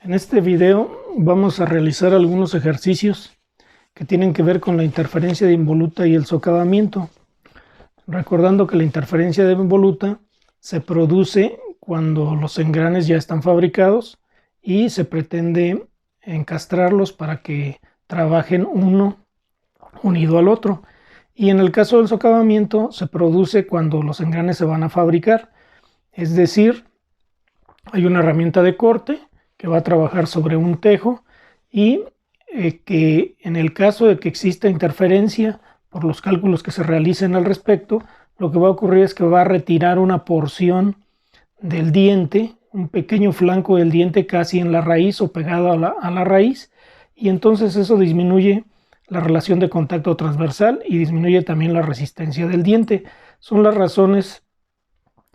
En este video vamos a realizar algunos ejercicios que tienen que ver con la interferencia de involuta y el socavamiento. Recordando que la interferencia de involuta se produce cuando los engranes ya están fabricados y se pretende encastrarlos para que trabajen uno unido al otro. Y en el caso del socavamiento se produce cuando los engranes se van a fabricar, es decir, hay una herramienta de corte que va a trabajar sobre un tejo y que en el caso de que exista interferencia por los cálculos que se realicen al respecto, lo que va a ocurrir es que va a retirar una porción del diente, un pequeño flanco del diente casi en la raíz o pegado a la raíz, y entonces eso disminuye la relación de contacto transversal y disminuye también la resistencia del diente. Son las razones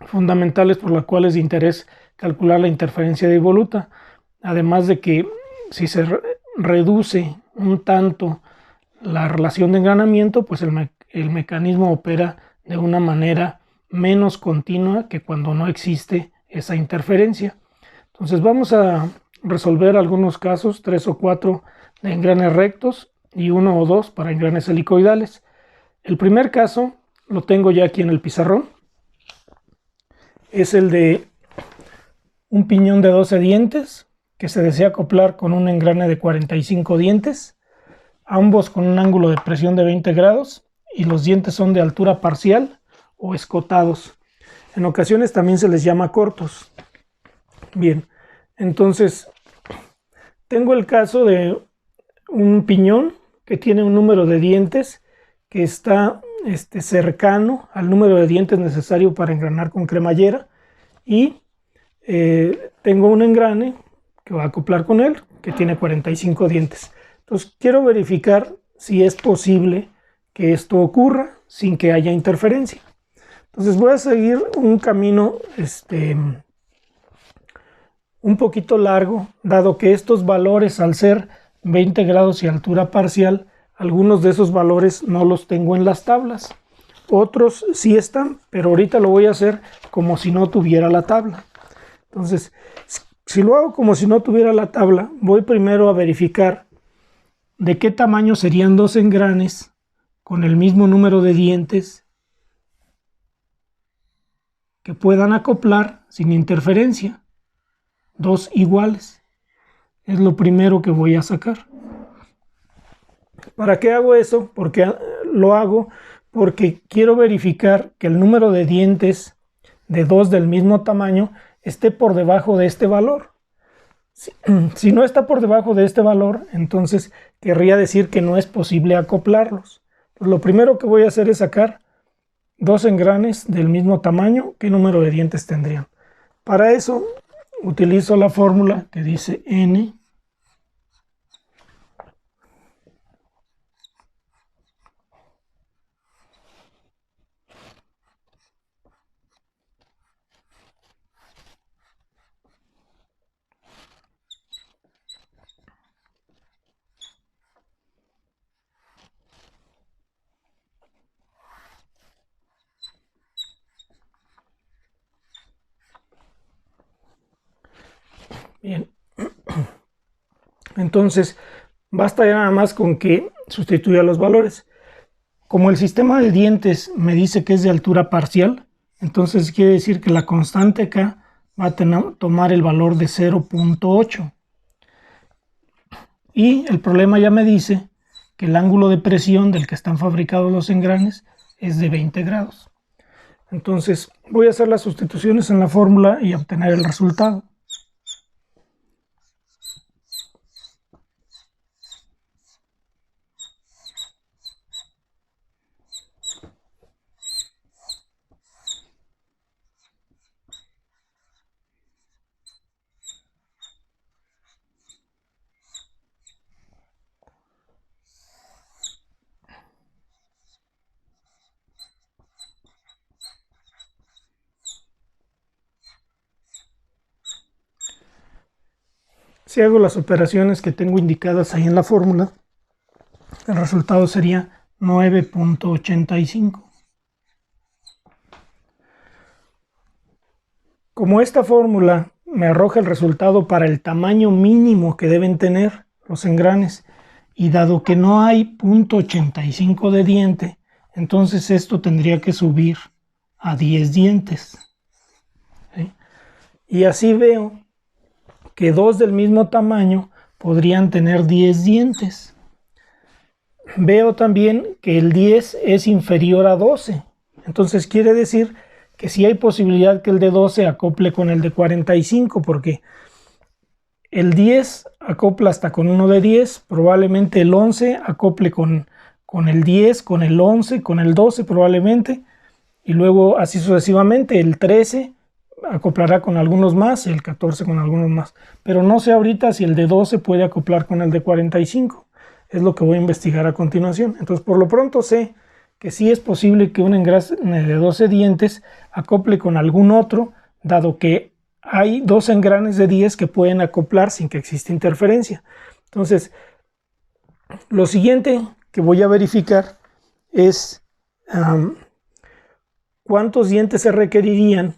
fundamentales por las cuales es de interés calcular la interferencia de involuta, además de que si se reduce un tanto la relación de engranamiento, pues el mecanismo opera de una manera menos continua que cuando no existe esa interferencia. Entonces vamos a resolver algunos casos, 3 o 4 de engranes rectos y 1 o 2 para engranes helicoidales. El primer caso lo tengo ya aquí en el pizarrón. Es el de un piñón de 12 dientes que se desea acoplar con un engrane de 45 dientes, ambos con un ángulo de presión de 20 grados y los dientes son de altura parcial o escotados. En ocasiones también se les llama cortos. Bien, entonces tengo el caso de un piñón que tiene un número de dientes que está cercano al número de dientes necesario para engranar con cremallera y tengo un engrane que va a acoplar con él que tiene 45 dientes. Entonces quiero verificar si es posible que esto ocurra sin que haya interferencia. Entonces voy a seguir un camino un poquito largo, dado que estos valores, al ser 20 grados y altura parcial, algunos de esos valores no los tengo en las tablas. Otros sí están, pero ahorita lo voy a hacer como si no tuviera la tabla. Entonces, si lo hago como si no tuviera la tabla, voy primero a verificar de qué tamaño serían dos engranes con el mismo número de dientes que puedan acoplar sin interferencia. Dos iguales. Es lo primero que voy a sacar. ¿Para qué hago eso? Porque lo hago porque quiero verificar que el número de dientes de dos del mismo tamaño esté por debajo de este valor. Si no está por debajo de este valor, entonces querría decir que no es posible acoplarlos. Pues lo primero que voy a hacer es sacar dos engranes del mismo tamaño. ¿Qué número de dientes tendrían? Para eso utilizo la fórmula que dice n Bien, entonces basta ya nada más con que sustituya los valores. Como el sistema de dientes me dice que es de altura parcial, entonces quiere decir que la constante K va a tomar el valor de 0.8. Y el problema ya me dice que el ángulo de presión del que están fabricados los engranes es de 20 grados. Entonces voy a hacer las sustituciones en la fórmula y obtener el resultado. Si hago las operaciones que tengo indicadas ahí en la fórmula, el resultado sería 9.85. Como esta fórmula me arroja el resultado para el tamaño mínimo que deben tener los engranes, y dado que no hay 0.85 de diente, entonces esto tendría que subir a 10 dientes. ¿Sí? Y así veo que dos del mismo tamaño podrían tener 10 dientes. Veo también que el 10 es inferior a 12. Entonces quiere decir que sí hay posibilidad que el de 12 acople con el de 45, porque el 10 acopla hasta con uno de 10, probablemente el 11 acople con el 10, con el 11, con el 12 probablemente, y luego así sucesivamente. El 13 acoplará con algunos más, el 14 con algunos más, pero no sé ahorita si el de 12 puede acoplar con el de 45. Es lo que voy a investigar a continuación. Entonces, por lo pronto sé que sí es posible que un engrane de 12 dientes acople con algún otro, dado que hay dos engranes de 10 que pueden acoplar sin que exista interferencia. Entonces, lo siguiente que voy a verificar es cuántos dientes se requerirían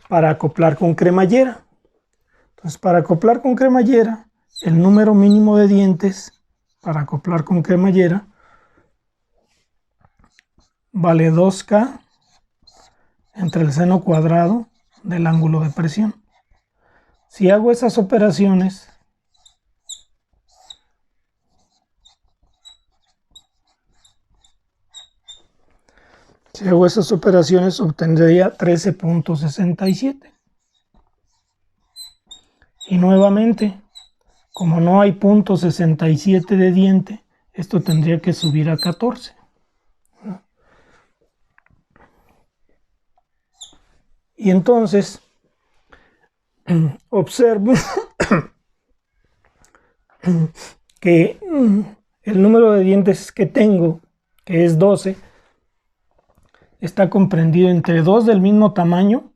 para acoplar con cremallera. Entonces, para acoplar con cremallera, el número mínimo de dientes para acoplar con cremallera vale 2K entre el seno cuadrado del ángulo de presión. Si hago esas operaciones, obtendría 13.67. Y nuevamente, como no hay 0.67 de diente, esto tendría que subir a 14. Y entonces observo que el número de dientes que tengo, que es 12, está comprendido entre dos del mismo tamaño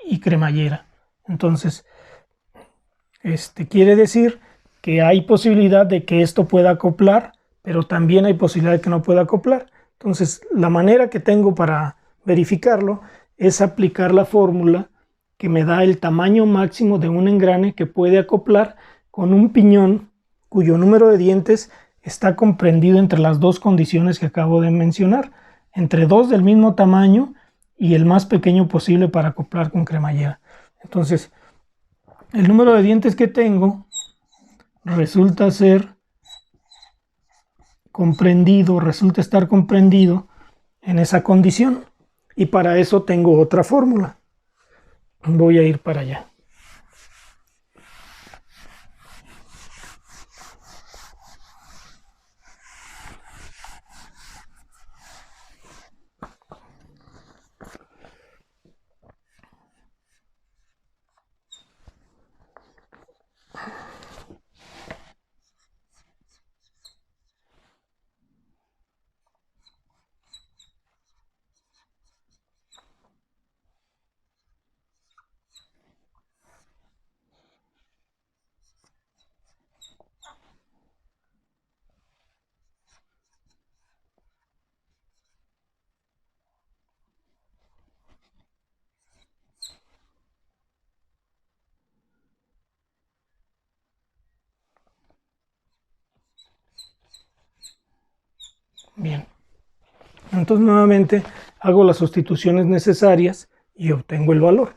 y cremallera. Entonces, quiere decir que hay posibilidad de que esto pueda acoplar, pero también hay posibilidad de que no pueda acoplar. Entonces, la manera que tengo para verificarlo es aplicar la fórmula que me da el tamaño máximo de un engrane que puede acoplar con un piñón cuyo número de dientes está comprendido entre las dos condiciones que acabo de mencionar, entre dos del mismo tamaño y el más pequeño posible para acoplar con cremallera. Entonces, el número de dientes que tengo resulta estar comprendido en esa condición, y para eso tengo otra fórmula. Voy a ir para allá. Bien, entonces nuevamente hago las sustituciones necesarias y obtengo el valor.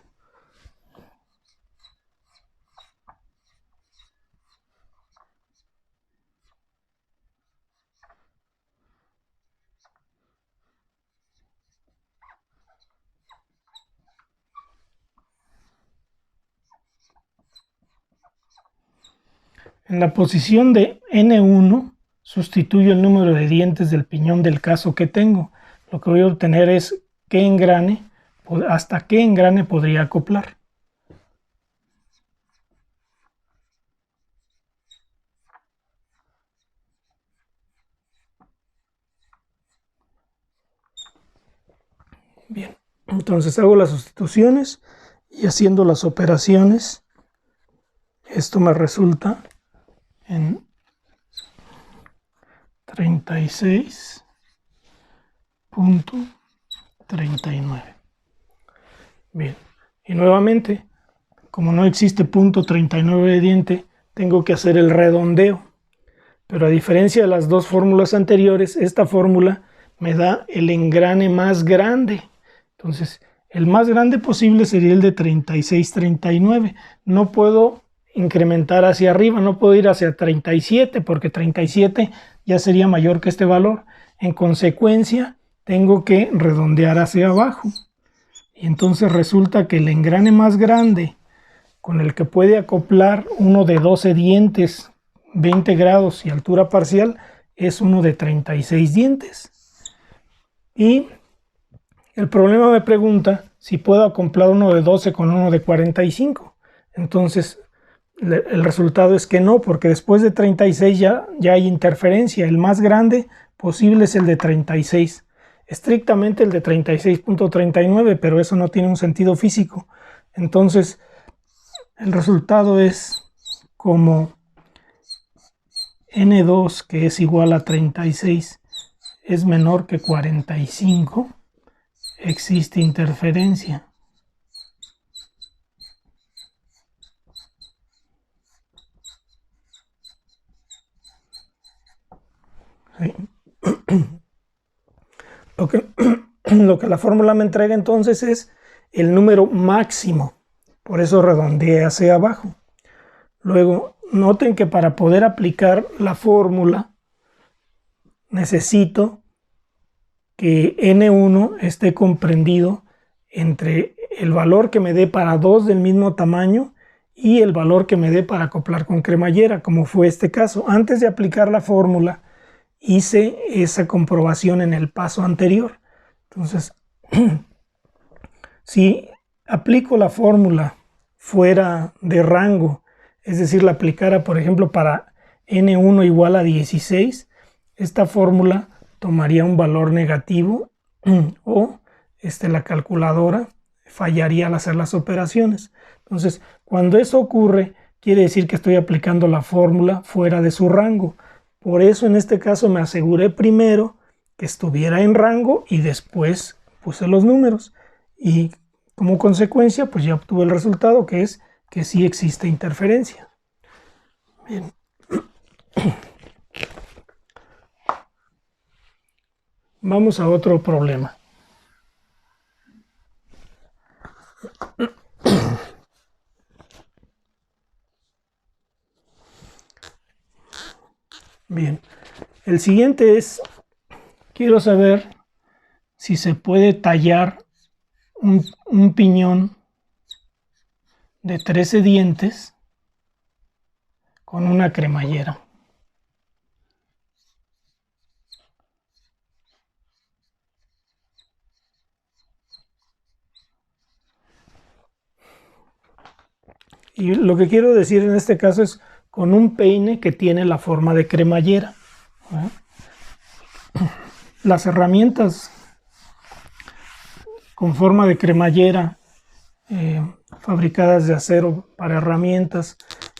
En la posición de N1 sustituyo el número de dientes del piñón del caso que tengo. Lo que voy a obtener es hasta qué engrane podría acoplar. Bien, entonces hago las sustituciones y haciendo las operaciones, esto me resulta en 36.39. Bien, y nuevamente como no existe punto 39 de diente, tengo que hacer el redondeo. Pero a diferencia de las dos fórmulas anteriores, esta fórmula me da el engrane más grande. Entonces, el más grande posible sería el de 3639. No puedo incrementar hacia arriba, no puedo ir hacia 37 porque 37 ya sería mayor que este valor. En consecuencia, tengo que redondear hacia abajo. Y entonces resulta que el engrane más grande con el que puede acoplar uno de 12 dientes, 20 grados y altura parcial, es uno de 36 dientes. Y el problema me pregunta si puedo acoplar uno de 12 con uno de 45. Entonces el resultado es que no, porque después de 36 ya hay interferencia. El más grande posible es el de 36. Estrictamente el de 36.39, pero eso no tiene un sentido físico. Entonces el resultado es como N2, que es igual a 36, es menor que 45, existe interferencia. ¿Sí? Lo que la fórmula me entrega entonces es el número máximo, por eso redondeé hacia abajo. Luego, noten que para poder aplicar la fórmula necesito que N1 esté comprendido entre el valor que me dé para dos del mismo tamaño y el valor que me dé para acoplar con cremallera, como fue este caso. Antes de aplicar la fórmula, hice esa comprobación en el paso anterior. Entonces, si aplico la fórmula fuera de rango, es decir, la aplicara, por ejemplo, para N1 igual a 16, esta fórmula tomaría un valor negativo o la calculadora fallaría al hacer las operaciones. Entonces, cuando eso ocurre, quiere decir que estoy aplicando la fórmula fuera de su rango. Por eso en este caso me aseguré primero que estuviera en rango y después puse los números. Y como consecuencia, pues ya obtuve el resultado, que es que sí existe interferencia. Bien. Vamos a otro problema. Bien, el siguiente es, quiero saber si se puede tallar un piñón de 13 dientes con una cremallera. Y lo que quiero decir en este caso es con un peine que tiene la forma de cremallera. Las herramientas con forma de cremallera fabricadas de acero para herramientas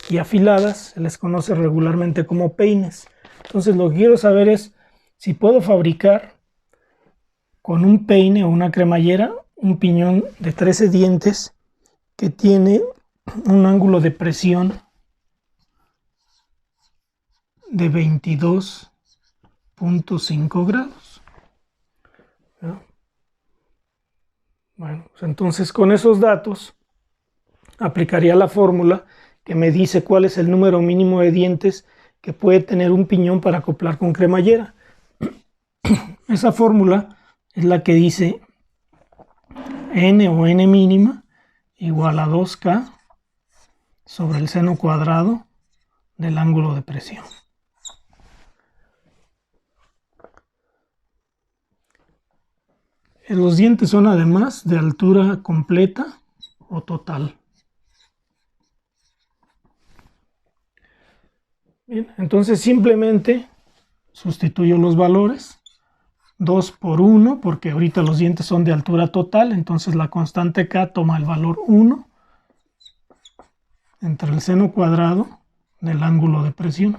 y afiladas se les conoce regularmente como peines. Entonces lo que quiero saber es si puedo fabricar con un peine o una cremallera un piñón de 13 dientes que tiene un ángulo de presión de 22.5 grados. Bueno, pues entonces con esos datos aplicaría la fórmula que me dice cuál es el número mínimo de dientes que puede tener un piñón para acoplar con cremallera. Esa fórmula es la que dice n o n mínima igual a 2K sobre el seno cuadrado del ángulo de presión. Los dientes son además de altura completa o total. Bien, entonces simplemente sustituyo los valores. 2 por 1, porque ahorita los dientes son de altura total, entonces la constante K toma el valor 1 entre el seno cuadrado del ángulo de presión.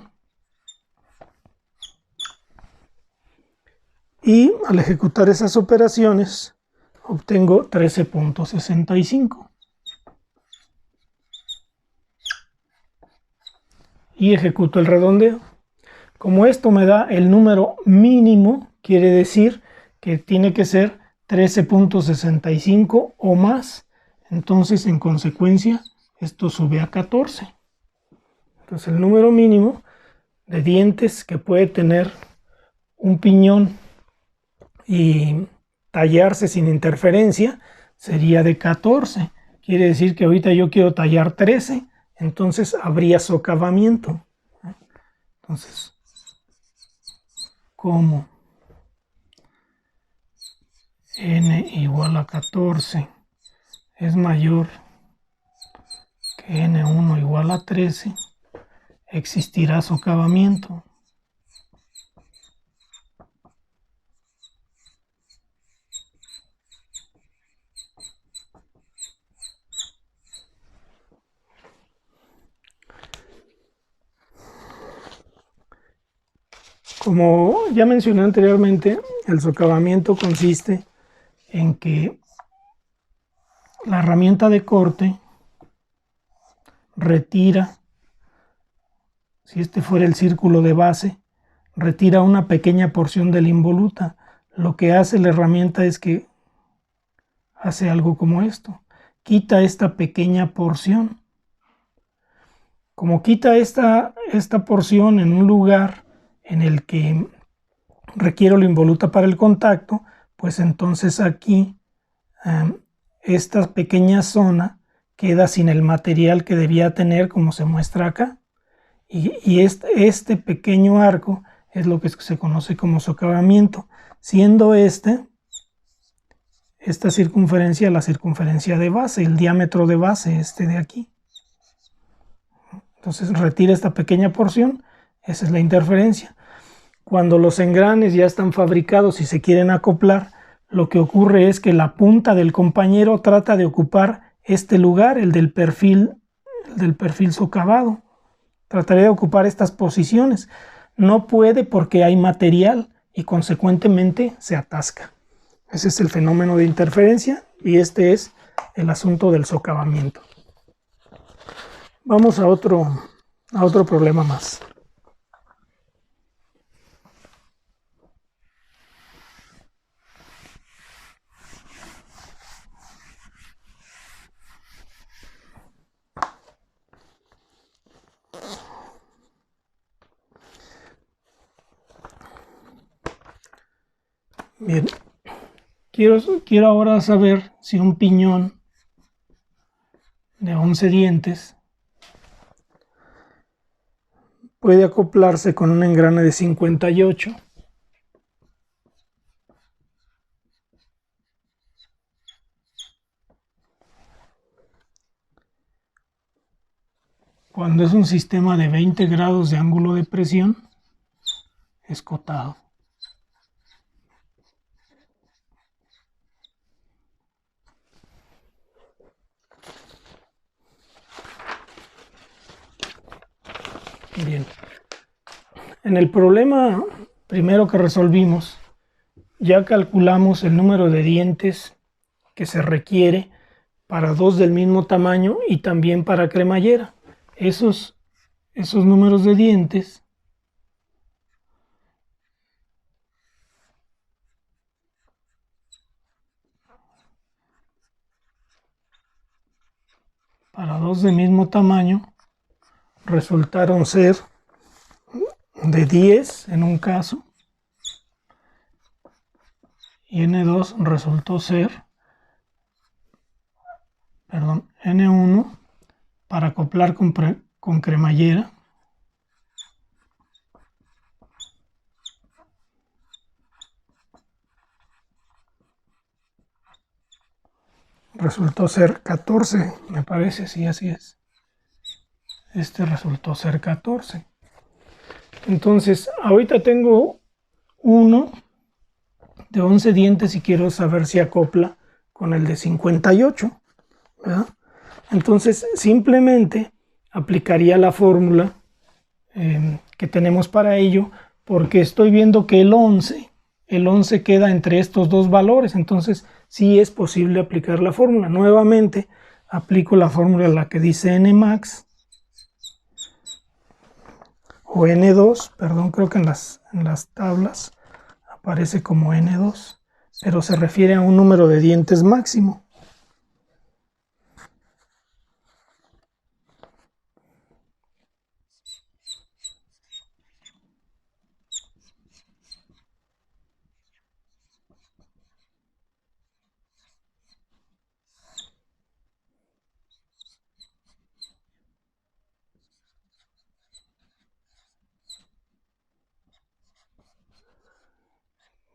Y al ejecutar esas operaciones obtengo 13.65. y ejecuto el redondeo. Como esto me da el número mínimo, quiere decir que tiene que ser 13.65 o más. Entonces, en consecuencia, esto sube a 14. Entonces, el número mínimo de dientes que puede tener un piñón y tallarse sin interferencia sería de 14. Quiere decir que ahorita yo quiero tallar 13, entonces habría socavamiento. Entonces, como n igual a 14 es mayor que n1 igual a 13, existirá socavamiento. Como ya mencioné anteriormente, el socavamiento consiste en que la herramienta de corte retira, si este fuera el círculo de base, retira una pequeña porción de la involuta. Lo que hace la herramienta es que hace algo como esto: quita esta pequeña porción. Como quita esta porción en un lugar en el que requiero la involuta para el contacto, pues entonces aquí esta pequeña zona queda sin el material que debía tener, como se muestra acá, y este pequeño arco es lo que se conoce como socavamiento, siendo esta circunferencia la circunferencia de base, el diámetro de base, este de aquí. Entonces retira esta pequeña porción, esa es la interferencia. Cuando los engranes ya están fabricados y se quieren acoplar, lo que ocurre es que la punta del compañero trata de ocupar este lugar, el del perfil socavado. Trataría de ocupar estas posiciones. No puede porque hay material y consecuentemente se atasca. Ese es el fenómeno de interferencia y este es el asunto del socavamiento. Vamos a otro problema más. Bien, quiero ahora saber si un piñón de 11 dientes puede acoplarse con un engrane de 58. Cuando es un sistema de 20 grados de ángulo de presión escotado. Bien, en el problema primero que resolvimos, ya calculamos el número de dientes que se requiere para dos del mismo tamaño y también para cremallera. Esos números de dientes para dos del mismo tamaño resultaron ser de 10 en un caso y N2 resultó ser, N1 para acoplar con cremallera resultó ser 14, me parece, sí, así es. Este resultó ser 14. Entonces, ahorita tengo uno de 11 dientes y quiero saber si acopla con el de 58, ¿verdad? Entonces, simplemente aplicaría la fórmula que tenemos para ello, porque estoy viendo que el 11 queda entre estos dos valores, entonces sí es posible aplicar la fórmula. Nuevamente aplico la fórmula, la que dice Nmax o N2, perdón, creo que en las tablas aparece como N2, pero se refiere a un número de dientes máximo.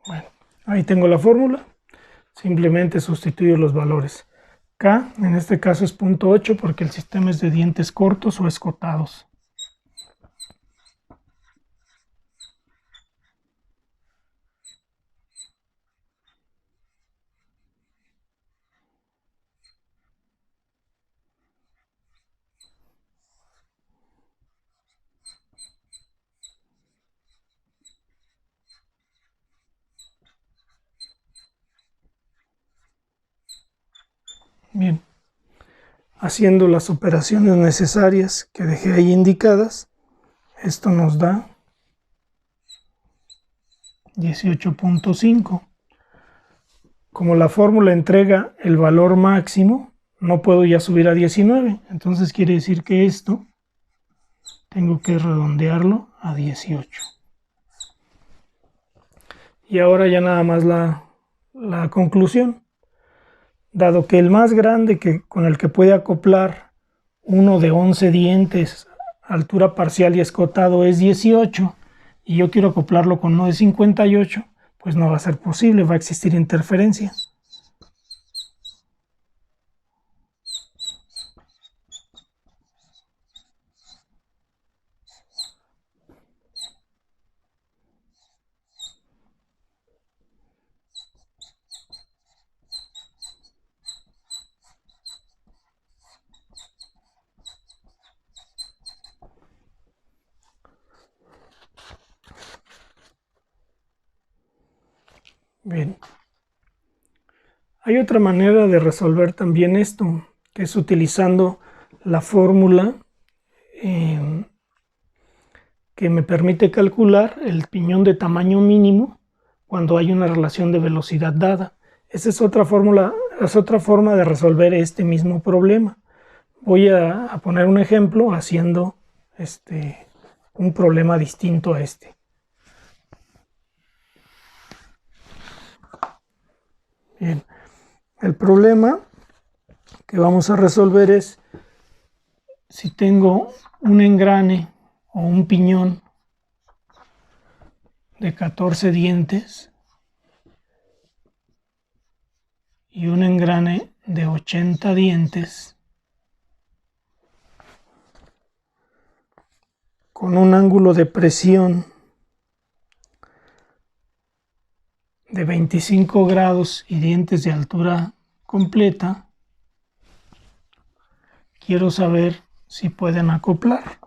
Bueno, ahí tengo la fórmula. Simplemente sustituyo los valores. K en este caso es 0.8 porque el sistema es de dientes cortos o escotados. Bien, haciendo las operaciones necesarias que dejé ahí indicadas, esto nos da 18.5. Como la fórmula entrega el valor máximo, no puedo ya subir a 19. Entonces quiere decir que esto tengo que redondearlo a 18. Y ahora ya nada más la conclusión. Dado que el más grande con el que puede acoplar uno de 11 dientes, altura parcial y escotado es 18, y yo quiero acoplarlo con uno de 58, pues no va a ser posible, va a existir interferencia. Bien. Hay otra manera de resolver también esto, que es utilizando la fórmula que me permite calcular el piñón de tamaño mínimo cuando hay una relación de velocidad dada. Esa es otra fórmula, es otra forma de resolver este mismo problema. Voy a poner un ejemplo haciendo un problema distinto a este. Bien, el problema que vamos a resolver es si tengo un engrane o un piñón de 14 dientes y un engrane de 80 dientes con un ángulo de presión de 25 grados y dientes de altura completa, quiero saber si pueden acoplar.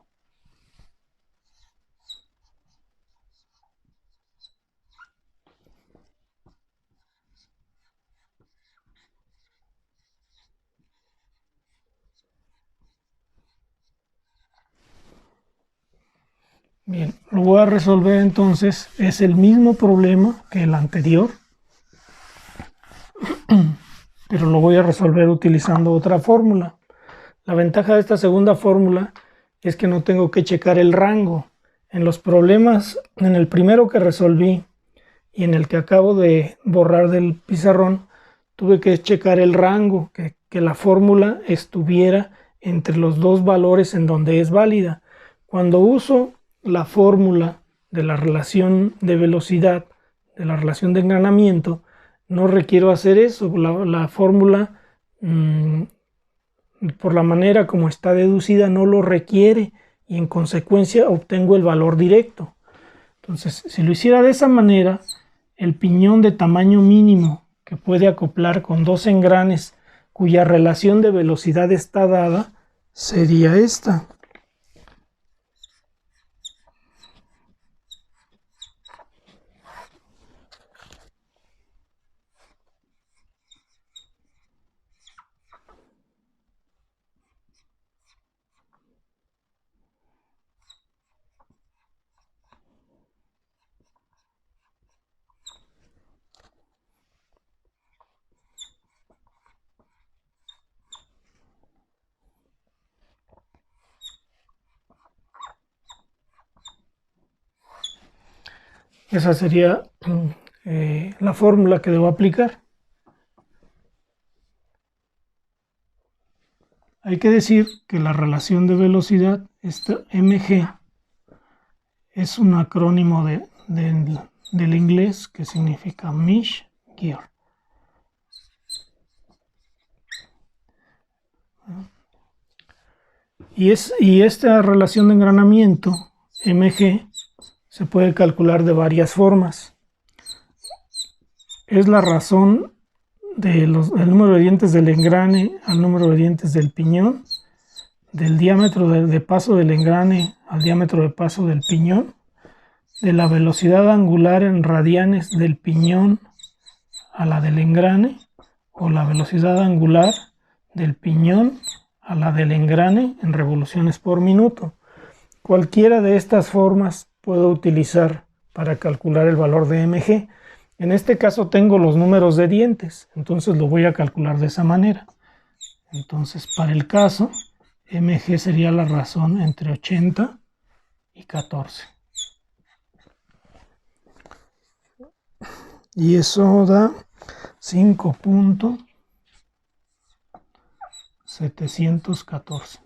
Bien, lo voy a resolver entonces, es el mismo problema que el anterior, pero lo voy a resolver utilizando otra fórmula. La ventaja de esta segunda fórmula es que no tengo que checar el rango. En los problemas, en el primero que resolví y en el que acabo de borrar del pizarrón, tuve que checar el rango, que la fórmula estuviera entre los dos valores en donde es válida. Cuando uso la fórmula de la relación de velocidad, de la relación de engranamiento, no requiero hacer eso. La fórmula, por la manera como está deducida, no lo requiere y en consecuencia obtengo el valor directo. Entonces, si lo hiciera de esa manera, el piñón de tamaño mínimo que puede acoplar con dos engranes cuya relación de velocidad está dada sería esta. Esa sería la fórmula que debo aplicar. Hay que decir que la relación de velocidad, esta mg, es un acrónimo del inglés que significa Mesh Gear. Y esta relación de engranamiento, mg, se puede calcular de varias formas. Es la razón del número de dientes del engrane al número de dientes del piñón, del diámetro de paso del engrane al diámetro de paso del piñón, de la velocidad angular en radianes del piñón a la del engrane, o la velocidad angular del piñón a la del engrane en revoluciones por minuto. Cualquiera de estas formas puedo utilizar para calcular el valor de mg. En este caso tengo los números de dientes, entonces lo voy a calcular de esa manera. Entonces, para el caso, mg sería la razón entre 80 y 14. Y eso da 5.714.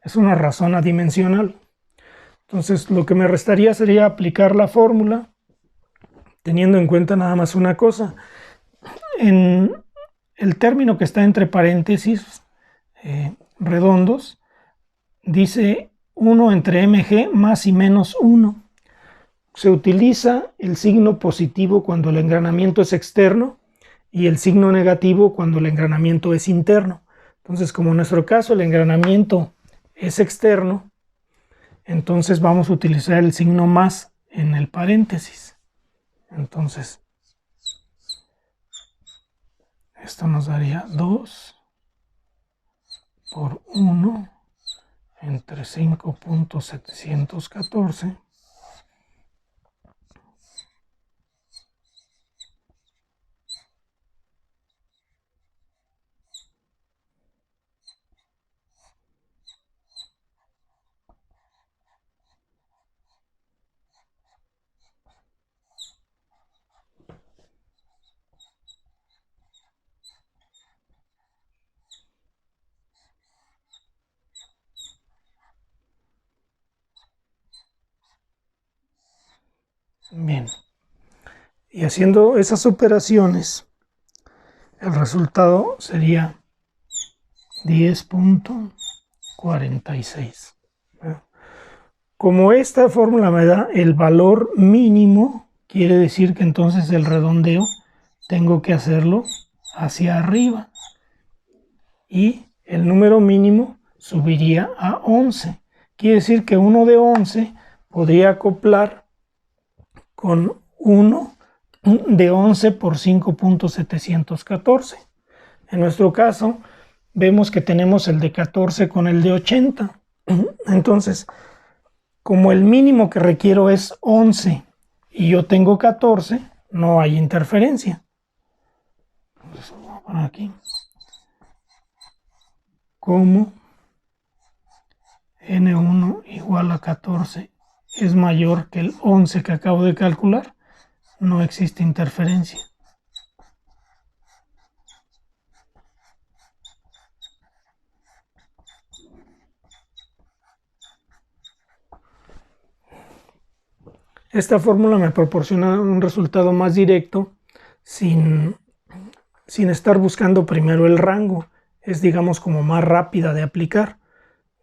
Es una razón adimensional. Entonces, lo que me restaría sería aplicar la fórmula, teniendo en cuenta nada más una cosa. En el término que está entre paréntesis redondos, dice 1 entre mg más y menos 1. Se utiliza el signo positivo cuando el engranamiento es externo y el signo negativo cuando el engranamiento es interno. Entonces, como en nuestro caso el engranamiento es externo, entonces vamos a utilizar el signo más en el paréntesis. Entonces, esto nos daría 2 por 1 entre 5.714 Bien, y haciendo esas operaciones, el resultado sería 10.46. Como esta fórmula me da el valor mínimo, quiere decir que entonces el redondeo tengo que hacerlo hacia arriba. Y el número mínimo subiría a 11. Quiere decir que uno de 11 podría acoplar con 1 de 11 por 5.714. En nuestro caso, vemos que tenemos el de 14 con el de 80. Entonces, como el mínimo que requiero es 11 y yo tengo 14, no hay interferencia. Entonces, vamos a poner aquí. Como N1 igual a 14 es mayor que el 11 que acabo de calcular, no existe interferencia. Esta fórmula me proporciona un resultado más directo sin estar buscando primero el rango. Es, digamos, como más rápida de aplicar,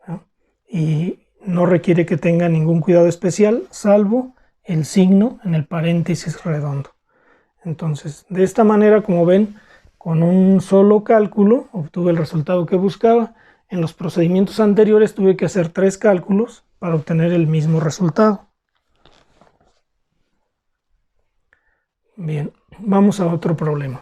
¿no? Y no requiere que tenga ningún cuidado especial, salvo el signo en el paréntesis redondo. Entonces, de esta manera, como ven, con un solo cálculo obtuve el resultado que buscaba. En los procedimientos anteriores tuve que hacer 3 cálculos para obtener el mismo resultado. Bien, vamos a otro problema.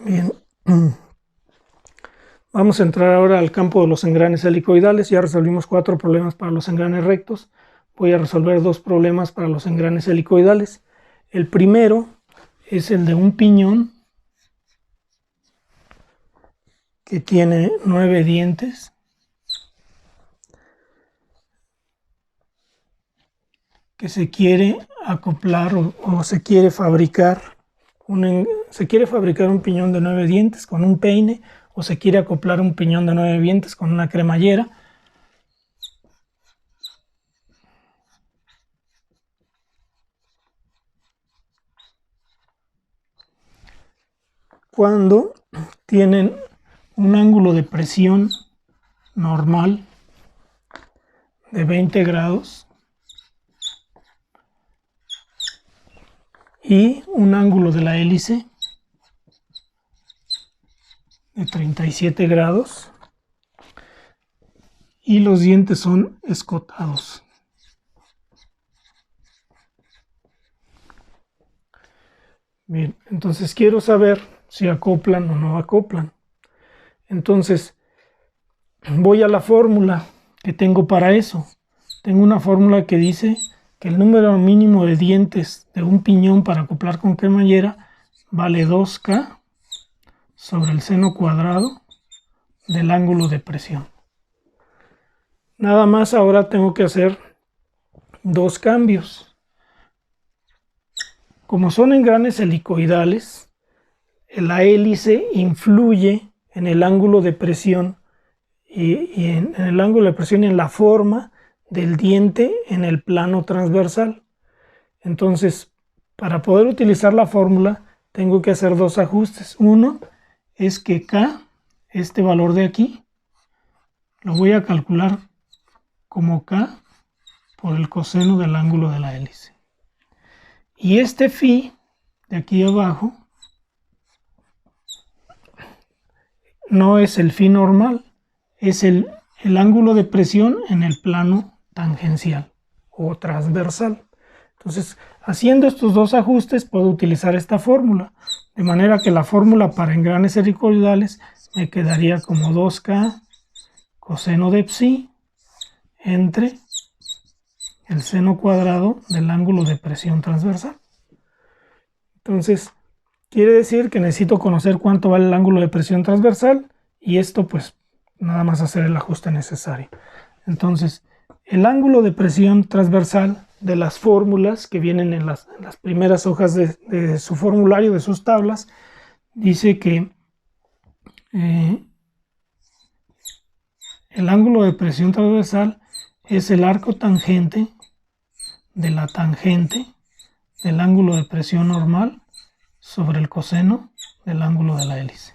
Bien, vamos a entrar ahora al campo de los engranes helicoidales. Ya resolvimos 4 problemas para los engranes rectos. Voy a resolver 2 problemas para los engranes helicoidales. El primero es el de un piñón que tiene 9 dientes. Que se quiere acoplar o se quiere fabricar un piñón de 9 dientes con un peine, o se quiere acoplar un piñón de 9 dientes con una cremallera. Cuando tienen un ángulo de presión normal de 20 grados y un ángulo de la hélice de 37 grados y los dientes son escotados. Bien, entonces quiero saber si acoplan o no acoplan. Entonces voy a la fórmula que tengo para eso. Tengo una fórmula que dice que el número mínimo de dientes de un piñón para acoplar con cremallera vale 2K sobre el seno cuadrado del ángulo de presión. Nada más ahora tengo que hacer 2 cambios. Como son engranes helicoidales, la hélice influye en el ángulo de presión y en el ángulo de presión y en la forma del diente en el plano transversal. Entonces, para poder utilizar la fórmula, tengo que hacer 2 ajustes. Uno es que K, este valor de aquí, lo voy a calcular como K por el coseno del ángulo de la hélice. Y este phi de aquí abajo no es el phi normal, es el ángulo de presión en el plano tangencial o transversal. Entonces, haciendo estos 2 ajustes puedo utilizar esta fórmula, de manera que la fórmula para engranes helicoidales me quedaría como 2K coseno de psi entre el seno cuadrado del ángulo de presión transversal. Entonces, quiere decir que necesito conocer cuánto vale el ángulo de presión transversal, y esto pues nada más hacer el ajuste necesario. Entonces, el ángulo de presión transversal de las fórmulas que vienen en las primeras hojas de su formulario, de sus tablas, dice que el ángulo de presión transversal es el arco tangente de la tangente del ángulo de presión normal sobre el coseno del ángulo de la hélice.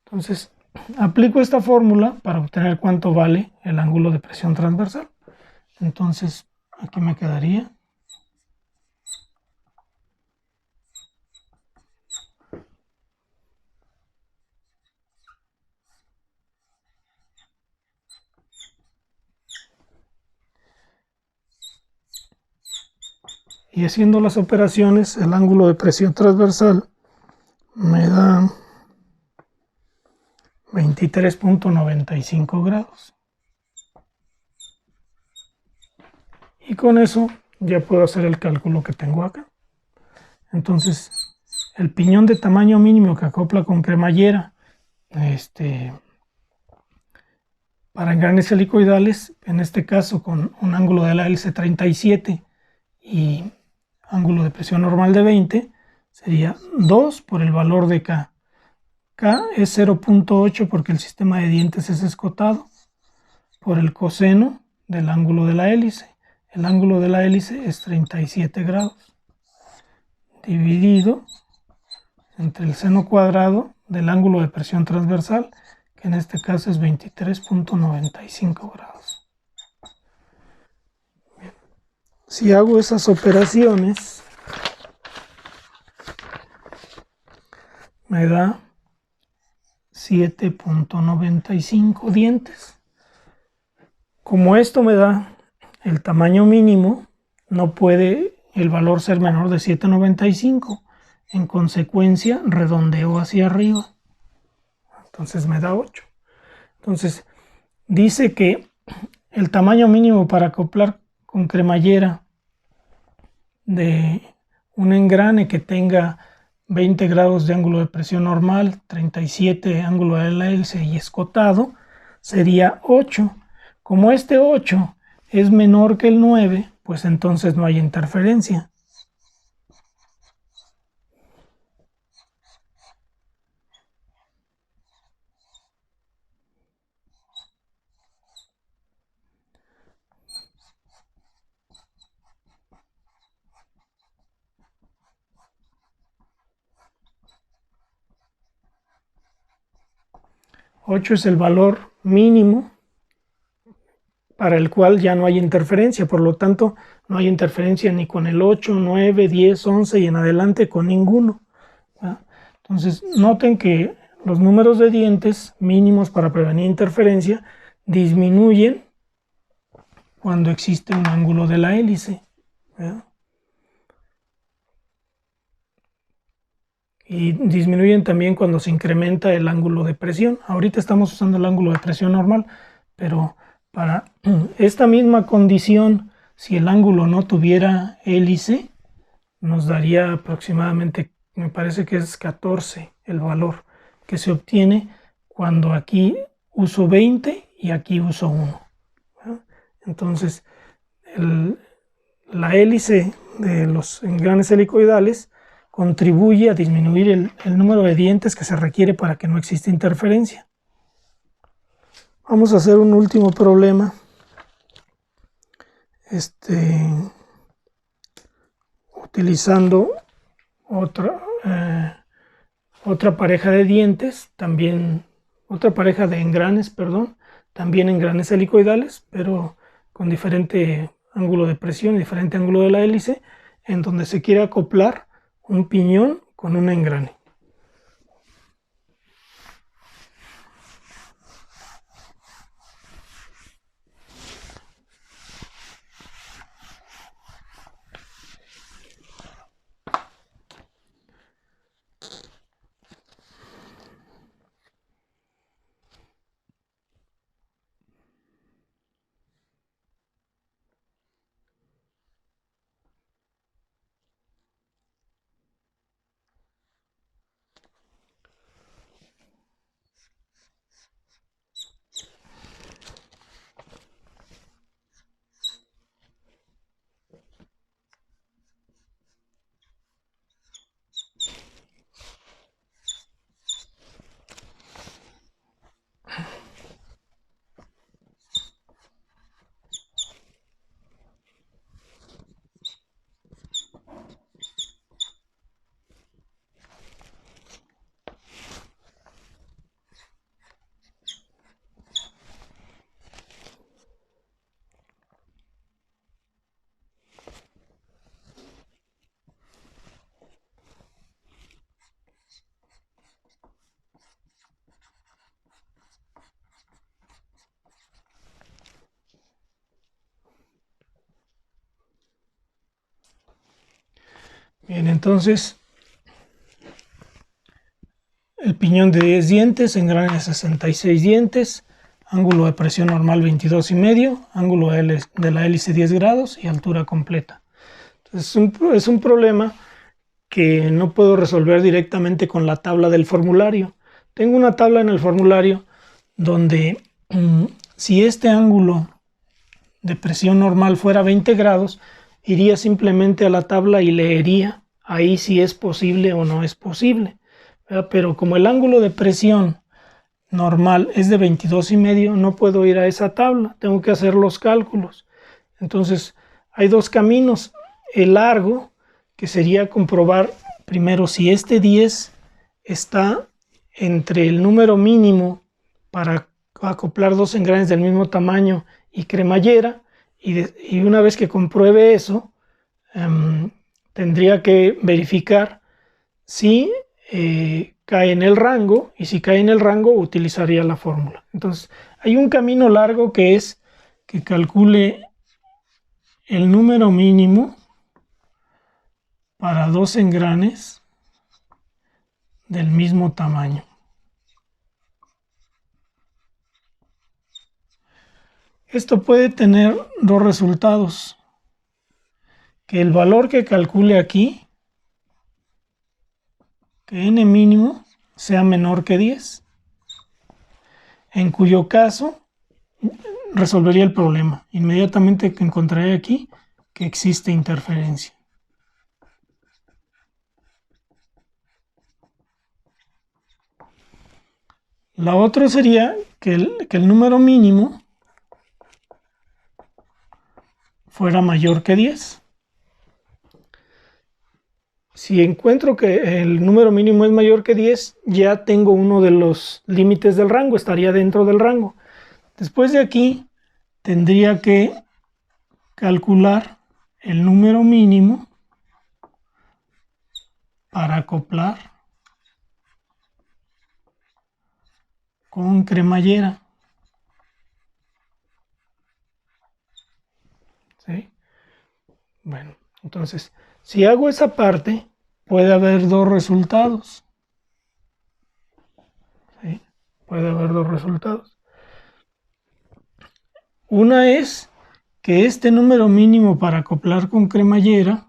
Entonces, aplico esta fórmula para obtener cuánto vale el ángulo de presión transversal. Entonces, aquí me quedaría y haciendo las operaciones, el ángulo de presión transversal me da 23.95 grados. Y con eso ya puedo hacer el cálculo que tengo acá. Entonces, el piñón de tamaño mínimo que acopla con cremallera para engranes helicoidales, en este caso con un ángulo de la hélice 37 y ángulo de presión normal de 20, sería 2 por el valor de K. K es 0.8 porque el sistema de dientes es escotado, por el coseno del ángulo de la hélice. El ángulo de la hélice es 37 grados, dividido entre el seno cuadrado del ángulo de presión transversal, que en este caso es 23.95 grados. Bien. Si hago esas operaciones, me da 7.95 dientes. Como esto me da el tamaño mínimo, no puede el valor ser menor de 7.95. En consecuencia, redondeo hacia arriba. Entonces me da 8. Entonces, dice que el tamaño mínimo para acoplar con cremallera de un engrane que tenga 20 grados de ángulo de presión normal, 37 ángulo de la hélice y escotado, sería 8. Como este 8 es menor que el 9, pues entonces no hay interferencia. Ocho es el valor mínimo para el cual ya no hay interferencia, por lo tanto no hay interferencia ni con el 8, 9, 10, 11 y en adelante con ninguno. Entonces noten que los números de dientes mínimos para prevenir interferencia disminuyen cuando existe un ángulo de la hélice, ¿verdad? Y disminuyen también cuando se incrementa el ángulo de presión. Ahorita estamos usando el ángulo de presión normal, pero para esta misma condición, si el ángulo no tuviera hélice, nos daría aproximadamente, me parece que es 14 el valor que se obtiene cuando aquí uso 20 y aquí uso 1. Entonces, la hélice de los engranes helicoidales contribuye a disminuir el número de dientes que se requiere para que no exista interferencia. Vamos a hacer un último problema. Utilizando otra pareja de dientes, también otra pareja de engranes, perdón, también engranes helicoidales, pero con diferente ángulo de presión y diferente ángulo de la hélice, en donde se quiere acoplar un piñón con un engrane. Bien, entonces el piñón de 10 dientes, engrane de 66 dientes, ángulo de presión normal 22,5, ángulo de la hélice 10 grados y altura completa. Entonces es un problema que no puedo resolver directamente con la tabla del formulario. Tengo una tabla en el formulario donde si este ángulo de presión normal fuera 20 grados, iría simplemente a la tabla y leería ahí si es posible o no es posible. Pero como el ángulo de presión normal es de 22,5, no puedo ir a esa tabla, tengo que hacer los cálculos. Entonces hay dos caminos: el largo, que sería comprobar primero si este 10 está entre el número mínimo para acoplar dos engranes del mismo tamaño y cremallera, y una vez que compruebe eso, tendría que verificar si cae en el rango, y si cae en el rango utilizaría la fórmula. Entonces hay un camino largo que es que calcule el número mínimo para dos engranes del mismo tamaño. Esto puede tener dos resultados. Que el valor que calcule aquí, que n mínimo, sea menor que 10. En cuyo caso resolvería el problema. Inmediatamente que encontraré aquí que existe interferencia. La otra sería que el número mínimo fuera mayor que 10. Si encuentro que el número mínimo es mayor que 10, ya tengo uno de los límites del rango, estaría dentro del rango. Después de aquí, tendría que calcular el número mínimo para acoplar con cremallera. ¿Sí? Bueno, entonces, si hago esa parte, puede haber dos resultados. ¿Sí? Puede haber dos resultados. Una es que este número mínimo para acoplar con cremallera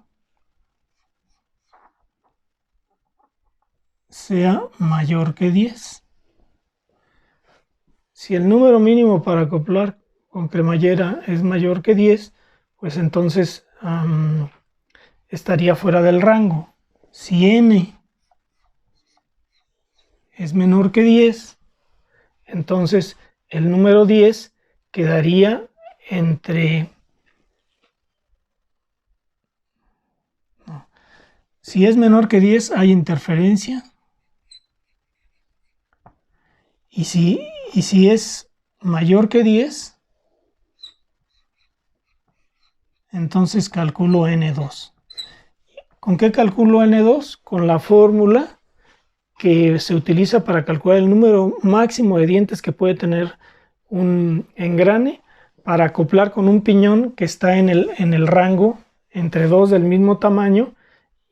sea mayor que 10. Si el número mínimo para acoplar con cremallera es mayor que 10, pues entonces estaría fuera del rango. Si n es menor que 10, entonces el número 10 quedaría entre... No. Si es menor que 10 hay interferencia. Y si es mayor que 10, entonces calculo N2. ¿Con qué calculo N2? Con la fórmula que se utiliza para calcular el número máximo de dientes que puede tener un engrane para acoplar con un piñón que está en el rango entre dos del mismo tamaño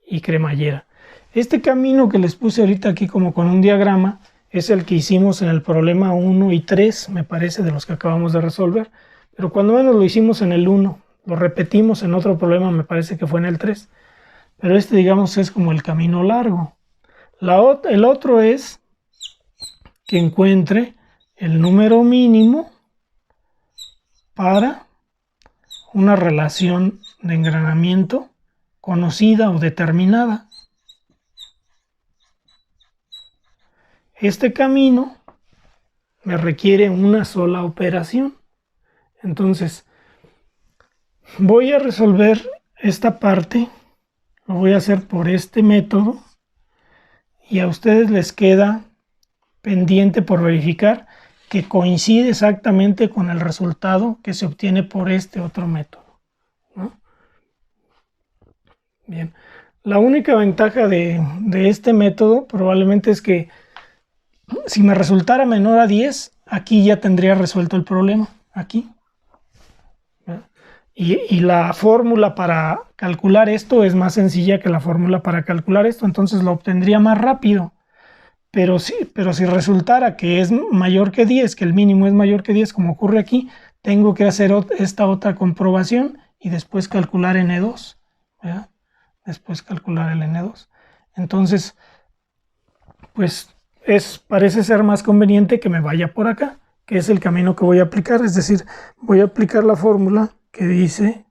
y cremallera. Este camino que les puse ahorita aquí como con un diagrama es el que hicimos en el problema 1 y 3, me parece, de los que acabamos de resolver, pero cuando menos lo hicimos en el 1, lo repetimos en otro problema, me parece que fue en el 3, pero este digamos es como el camino largo. El otro es que encuentre el número mínimo para una relación de engranamiento conocida o determinada. Este camino me requiere una sola operación. Entonces, voy a resolver esta parte, lo voy a hacer por este método y a ustedes les queda pendiente por verificar que coincide exactamente con el resultado que se obtiene por este otro método, ¿no? Bien, la única ventaja de este método probablemente es que si me resultara menor a 10, aquí ya tendría resuelto el problema, aquí. Y la fórmula para calcular esto es más sencilla que la fórmula para calcular esto, entonces lo obtendría más rápido. Pero si resultara que es mayor que 10, que el mínimo es mayor que 10, como ocurre aquí, tengo que hacer esta otra comprobación y después calcular N2, ¿verdad? Después calcular el N2. Entonces, pues parece ser más conveniente que me vaya por acá, que es el camino que voy a aplicar, es decir, voy a aplicar la fórmula que dice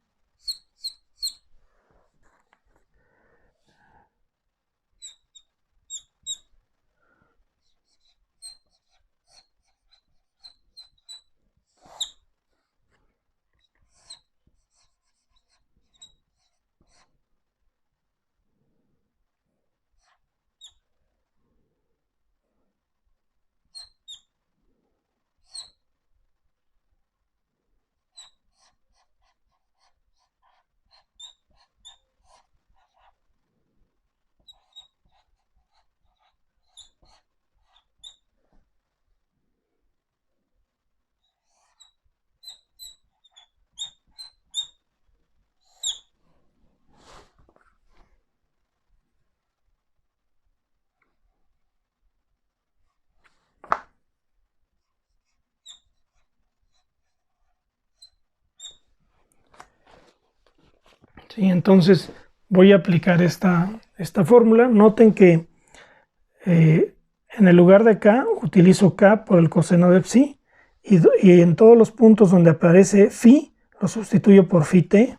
¿sí? Entonces voy a aplicar esta fórmula. Noten que en el lugar de K utilizo K por el coseno de psi y en todos los puntos donde aparece phi lo sustituyo por phi t,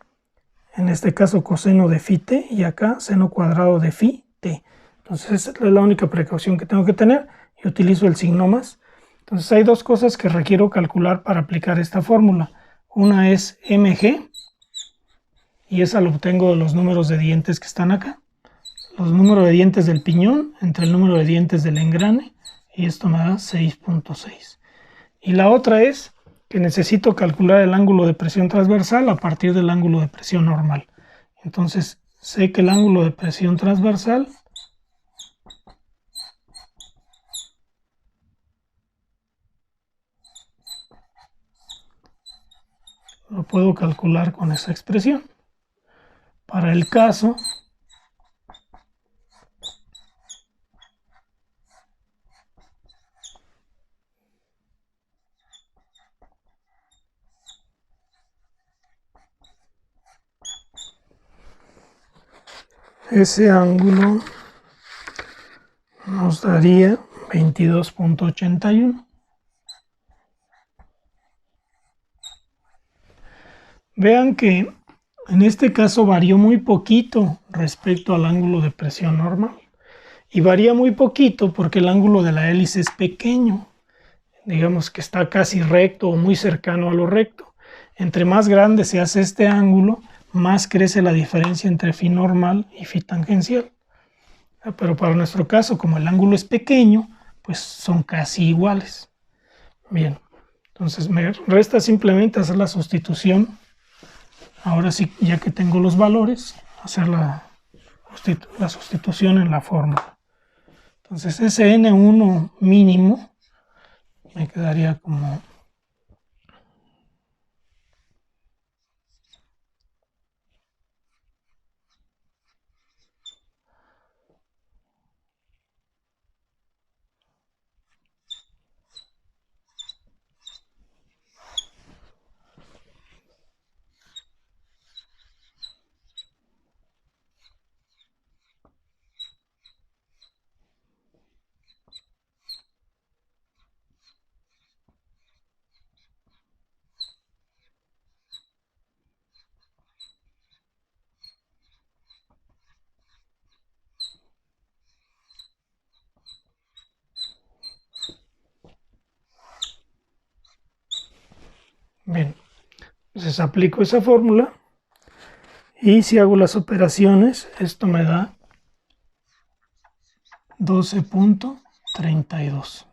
en este caso coseno de phi t, y acá seno cuadrado de phi t. Entonces esa es la única precaución que tengo que tener y utilizo el signo más. Entonces hay dos cosas que requiero calcular para aplicar esta fórmula. Una es mg, y esa lo obtengo de los números de dientes que están acá. Los números de dientes del piñón entre el número de dientes del engrane, y esto me da 6.6. Y la otra es que necesito calcular el ángulo de presión transversal a partir del ángulo de presión normal. Entonces sé que el ángulo de presión transversal lo puedo calcular con esa expresión. Para el caso ese ángulo nos daría 22.81. Vean que en este caso varió muy poquito respecto al ángulo de presión normal. Y varía muy poquito porque el ángulo de la hélice es pequeño. Digamos que está casi recto o muy cercano a lo recto. Entre más grande se hace este ángulo, más crece la diferencia entre phi normal y phi tangencial. Pero para nuestro caso, como el ángulo es pequeño, pues son casi iguales. Bien, entonces me resta simplemente hacer la sustitución. Ahora sí, ya que tengo los valores, hacer la sustitución en la fórmula. Entonces ese N1 mínimo me quedaría como bien. Entonces aplico esa fórmula y si hago las operaciones, esto me da 12.32.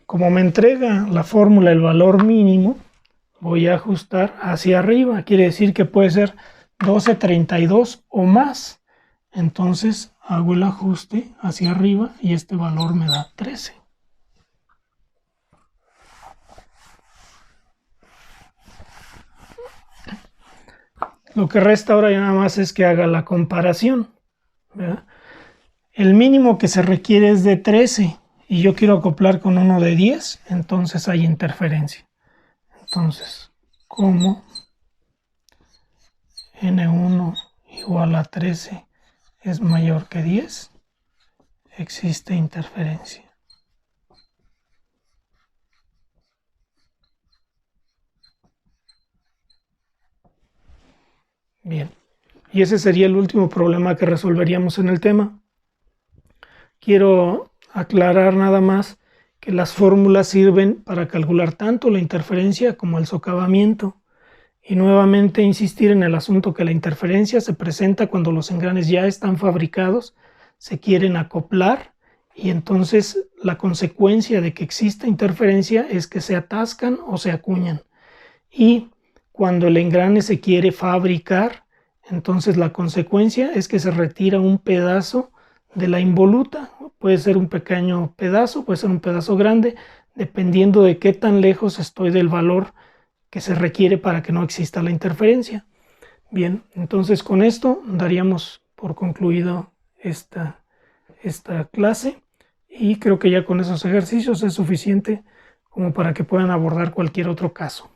Como me entrega la fórmula el valor mínimo, voy a ajustar hacia arriba. Quiere decir que puede ser 12.32 o más. Entonces hago el ajuste hacia arriba y este valor me da 13. Lo que resta ahora ya nada más es que haga la comparación, ¿verdad? El mínimo que se requiere es de 13 y yo quiero acoplar con uno de 10, entonces hay interferencia. Entonces, como N1 igual a 13 es mayor que 10, existe interferencia. Bien, y ese sería el último problema que resolveríamos en el tema. Quiero aclarar nada más que las fórmulas sirven para calcular tanto la interferencia como el socavamiento. Y nuevamente insistir en el asunto que la interferencia se presenta cuando los engranes ya están fabricados, se quieren acoplar y entonces la consecuencia de que exista interferencia es que se atascan o se acuñan. Y cuando el engrane se quiere fabricar, entonces la consecuencia es que se retira un pedazo de la involuta. Puede ser un pequeño pedazo, puede ser un pedazo grande, dependiendo de qué tan lejos estoy del valor que se requiere para que no exista la interferencia. Bien, entonces con esto daríamos por concluido esta clase y creo que ya con esos ejercicios es suficiente como para que puedan abordar cualquier otro caso.